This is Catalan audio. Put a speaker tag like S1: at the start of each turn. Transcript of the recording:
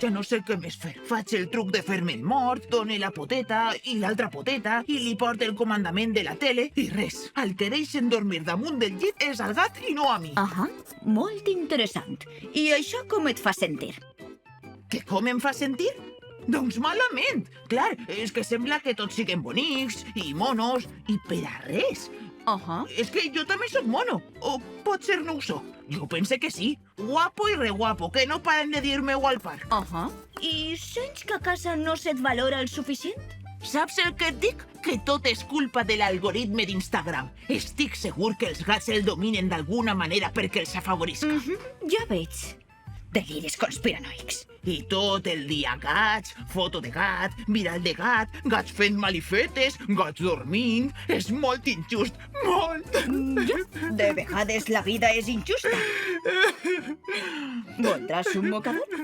S1: ja no sé què més fer. Faig el truc de fer-me el mort, done la poteta i l'altra poteta i li porto el comandament de la tele i res. El que deixen dormir damunt del llit és el gat i no a mi.
S2: Molt interessant. I això com et fa sentir?
S1: Que com em fa sentir? Doncs malament. Clar, és que sembla que tots siguem bonics i monos i per a res. És que jo també sóc mono. O potser no ho sóc. Jo pense que sí. Guapo i re guapo, que no paren de dir-me-ho al parc.
S2: I sents que a casa no se't valora el suficient?
S1: Saps el que et dic? Que tot és culpa de l'algoritme d'Instagram. Estic segur que els gats el dominen d'alguna manera perquè els afavorisca.
S2: Ja veig. Deliris conspiranoics.
S1: I tot el dia gats, foto de gat, viral de gat, gats fent malifetes, gats dormint... És molt injust, molt!
S2: De vegades la vida és injusta. Voldràs un mocador?